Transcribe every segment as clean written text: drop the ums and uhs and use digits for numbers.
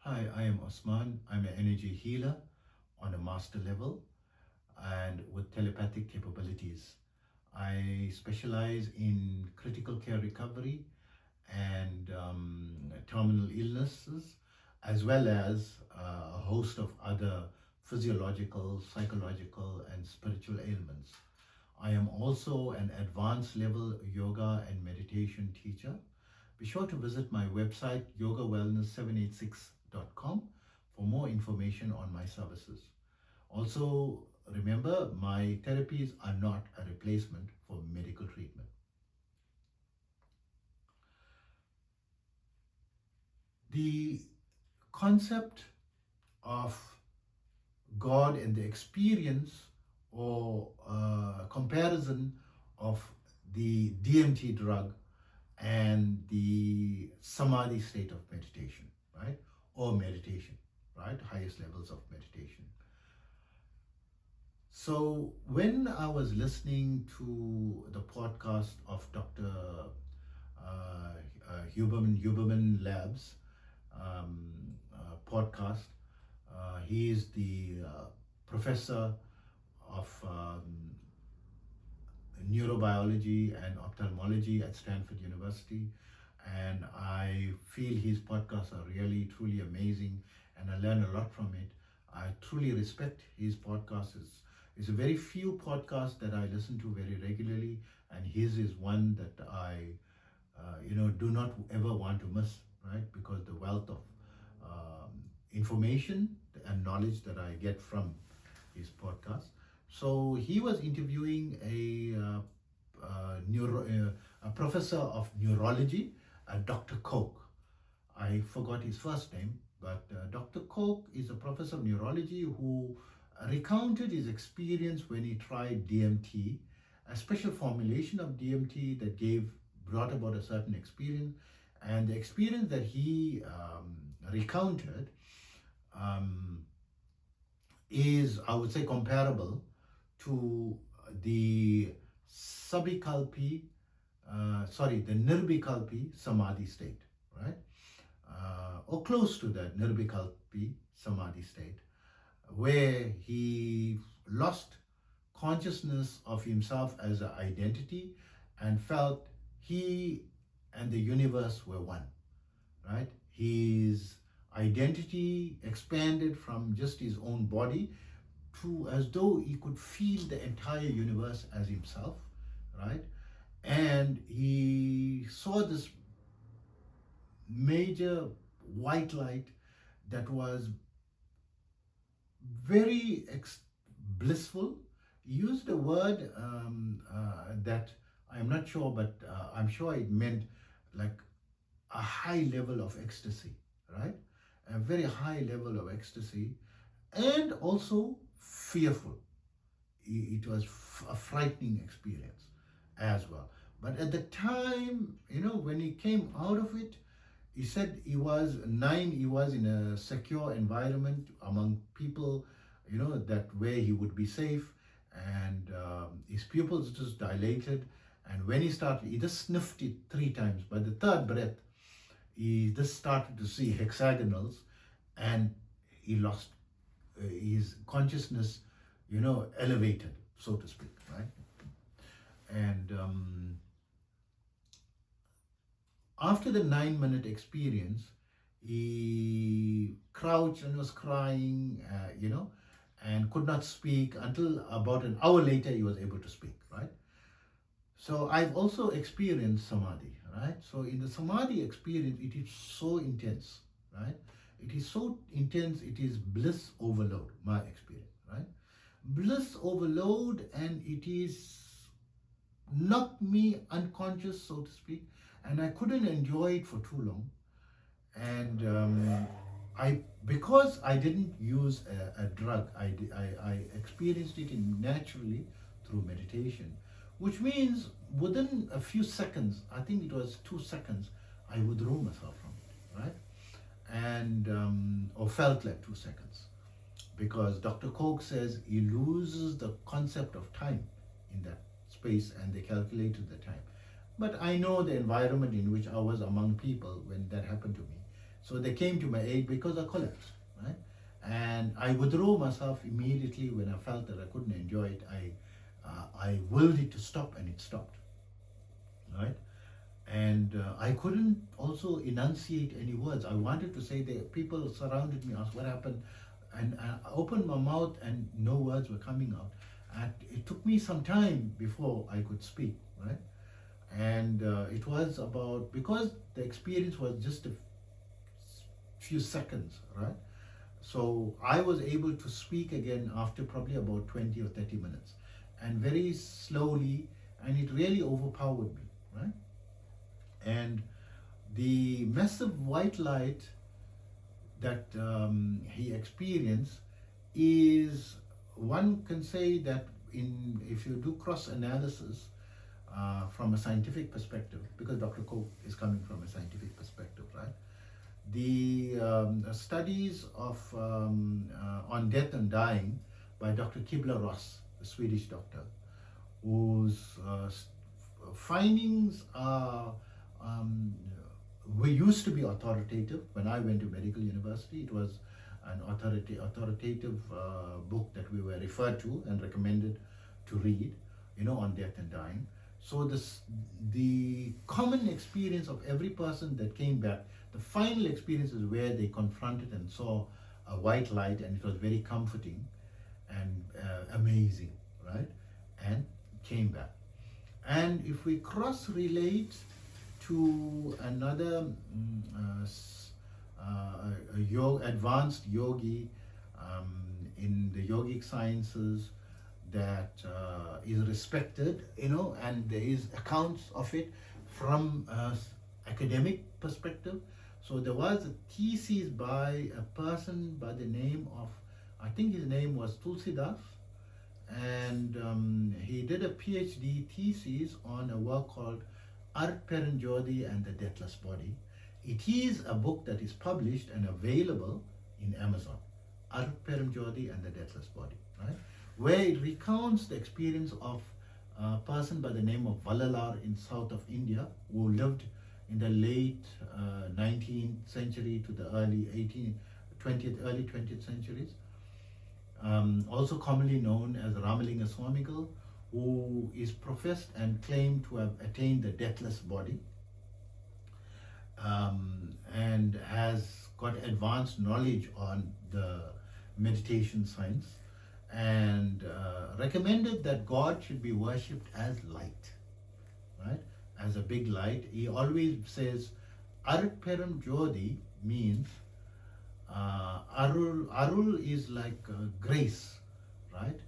Hi, I am Osman. I'm an energy healer on a master level and with telepathic capabilities. I specialize in critical care recovery and terminal illnesses, as well as a host of other physiological, psychological, and spiritual ailments. I am also an advanced level yoga and meditation teacher. Be sure to visit my website yogawellness786.com for more information on my services. Also, remember my therapies are not a replacement for medical treatment. The concept of God and the experience or comparison of the DMT drug and the Samadhi state of meditation, right? Or meditation, right? Highest levels of meditation. So when I was listening to the podcast of Dr. Huberman Labs podcast, he is the professor of neurobiology and ophthalmology at Stanford University, and I feel his podcasts are really truly amazing, and I learn a lot from it. I truly respect his podcasts. It's a very few podcasts that I listen to very regularly, and his is one that I do not ever want to miss, right? Because the wealth of information and knowledge that I get from his podcast. So he was interviewing a professor of neurology, Dr. Koch. I forgot his first name, but Dr. Koch is a professor of neurology who recounted his experience when he tried DMT, a special formulation of DMT that brought about a certain experience. And the experience that he recounted is, I would say, comparable to the the Nirvikalpi Samadhi state, right? Or close to that Nirvikalpi Samadhi state, where he lost consciousness of himself as an identity and felt he and the universe were one, right? His identity expanded from just his own body to as though he could feel the entire universe as himself, right? And he saw this major white light that was very blissful. He used a word that I'm not sure, but I'm sure it meant like a high level of ecstasy, right? A very high level of ecstasy, and also fearful. It was a frightening experience as well. But at the time, when he came out of it, he said he was in a secure environment among people, that where he would be safe, and his pupils just dilated. And when he just sniffed it 3 times. By the third breath, he just started to see hexagonals, and he lost his consciousness, elevated, so to speak, right? And after the 9-minute experience, he crouched and was crying, and could not speak until about an hour later he was able to speak, right? So I've also experienced Samadhi, right? So in the Samadhi experience, it is so intense, right? It is so intense, it is bliss overload, my experience, right? Bliss overload, and it is knocked me unconscious, so to speak, and I couldn't enjoy it for too long. And because I didn't use a drug, I experienced it naturally through meditation, which means within a few seconds, I think it was 2 seconds, I withdrew myself from it, right? And or felt like 2 seconds, because Dr. Koch says he loses the concept of time in that space, and they calculated the time. But I know the environment in which I was among people when that happened to me. So they came to my aid because I collapsed, right? And I withdrew myself immediately when I felt that I couldn't enjoy it. I willed it to stop, and it stopped, right? And I couldn't also enunciate any words. I wanted to say that people surrounded me, asked what happened, and I opened my mouth and no words were coming out. And it took me some time before I could speak, right? And it was about, because the experience was just a few seconds, right? So I was able to speak again after probably about 20 or 30 minutes, and very slowly, and it really overpowered me, right? And the massive white light that he experienced is, one can say that if you do cross analysis from a scientific perspective, because Dr. Koch is coming from a scientific perspective, right? The studies of on death and dying by Dr. Kubler-Ross, the Swedish doctor, whose findings are we used to be authoritative. When I went to medical university, it was an authoritative book that we were referred to and recommended to read, on death and dying. So the common experience of every person that came back, the final experience is where they confronted and saw a white light, and it was very comforting and amazing, right? And came back. And if we cross-relate to another advanced yogi in the yogic sciences that is respected, and there is accounts of it from academic perspective. So there was a thesis by a person by the name of, I think his name was Tulsidas, and he did a PhD thesis on a work called Art Peranjodi and the Deathless Body. It is a book that is published and available in Amazon, Art Peranjodi and the Deathless Body, right? Where it recounts the experience of a person by the name of Valalar in south of India, who lived in the late 19th century to the early 20th centuries. Also commonly known as Ramalinga Swamigal, who is professed and claimed to have attained the deathless body, and has got advanced knowledge on the meditation science, and recommended that God should be worshipped as light, right? As a big light. He always says Arat Peram Jodi means Arul is like grace, right?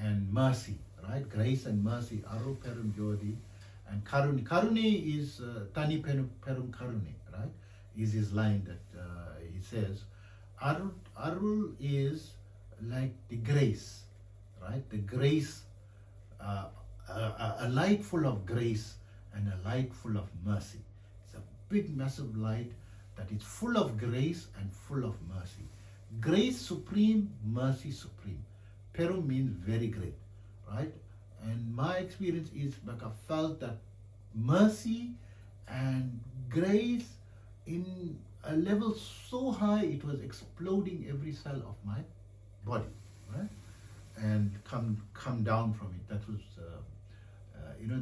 And mercy, right? Grace and mercy, Arul Perum Jodi. And Karuni. Karuni is Tani Perum Karuni, right? Is his line that he says. Arul is like the grace, right? The grace, a light full of grace and a light full of mercy. It's a big, massive light that is full of grace and full of mercy. Grace supreme, mercy supreme. Perum means very great, right? And my experience is like I felt that mercy and grace in a level so high it was exploding every cell of my body, right? And come down from it. That was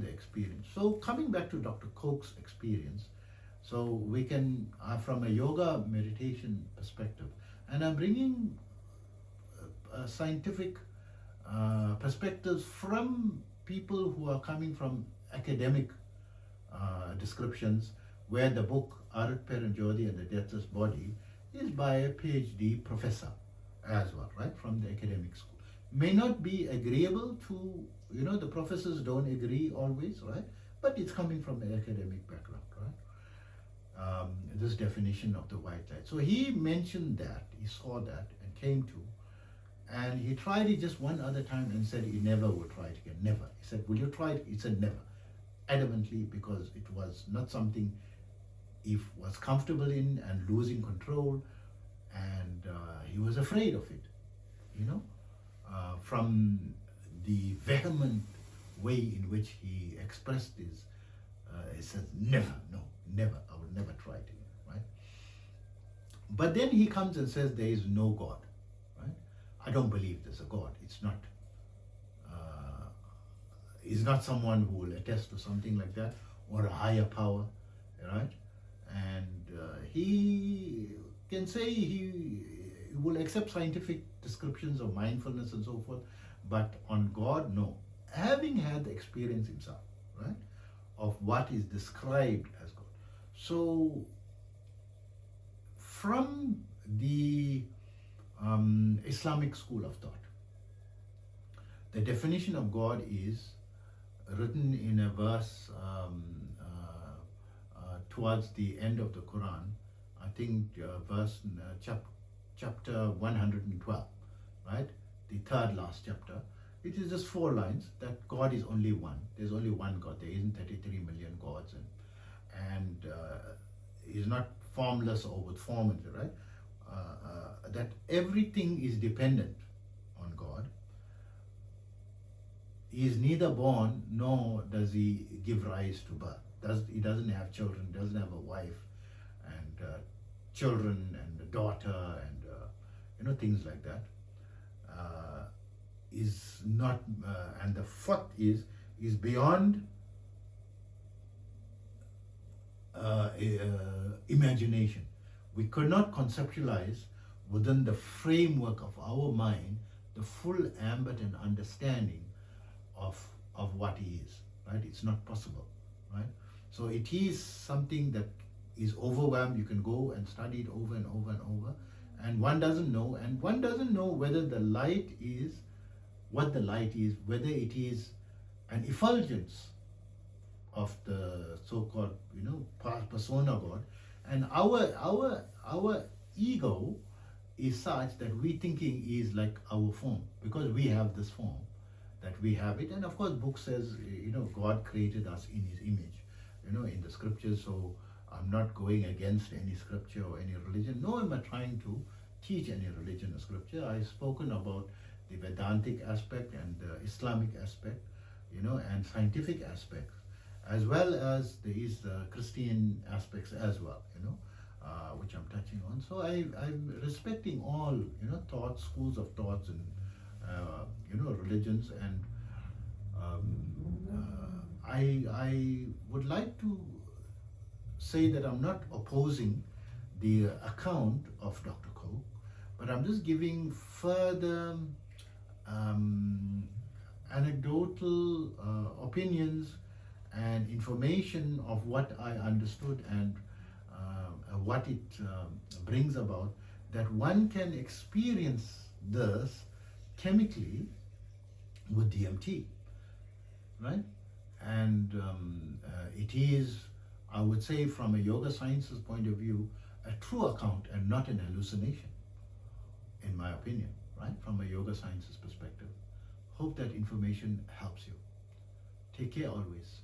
the experience. So coming back to Dr. Koch's experience, so we can from a yoga meditation perspective, and I'm bringing scientific perspectives from people who are coming from academic descriptions, where the book Arat Peranjodi and the Deathless Body is by a PhD professor as well, right, from the academic school. May not be agreeable to, the professors don't agree always, right, but it's coming from an academic background, right, this definition of the white light. So he mentioned that, he saw that and came to, and he tried it just one other time and said he never would try it again, never. He said, will you try it? He said never, adamantly, because it was not something he was comfortable in and losing control, and he was afraid of it, from the vehement way in which he expressed his, he said, never, no, never, I will never try it again, right? But then he comes and says there is no God, right? I don't believe there's a God. He's not someone who will attest to something like that, or a higher power, right? And he can say he will accept scientific descriptions of mindfulness and so forth, but on God, no. Having had the experience himself, right, of what is described as God. So, from the Islamic school of thought, the definition of God is written in a verse towards the end of the Quran, I think chapter 112, right? The third last chapter. It is just 4 lines that God is only one. There's only one God. There isn't 33 million gods, and He's not formless or with form, right? That everything is dependent on God. He is neither born nor does he give rise to birth. He doesn't have children, doesn't have a wife and children and a daughter and things like that. Is not, and the fourth is beyond imagination. We could not conceptualize within the framework of our mind the full ambit and understanding of what he is, right? It's not possible, right? So it is something that is overwhelmed. You can go and study it over and over and over, and one doesn't know whether the light is what the light is, whether it is an effulgence of the so-called persona God, and our ego is such that we thinking is like our form, because we have this form, that we have it. And of course book says God created us in his image, in the scriptures. So I'm not going against any scripture or any religion, nor am I trying to teach any religion or scripture. I've spoken about the Vedantic aspect and the Islamic aspect, and scientific aspects, as well as there is Christian aspects as well, which I'm touching on. So I'm respecting all, thoughts, schools of thoughts, and religions, and I would like to say that I'm not opposing the account of Dr. Coke, but I'm just giving further anecdotal opinions and information of what I understood and what it brings about, that one can experience this chemically with DMT, right? And it is, I would say, from a yoga sciences point of view, a true account and not an hallucination, in my opinion, right? From a yoga sciences perspective. Hope that information helps you. Take care always.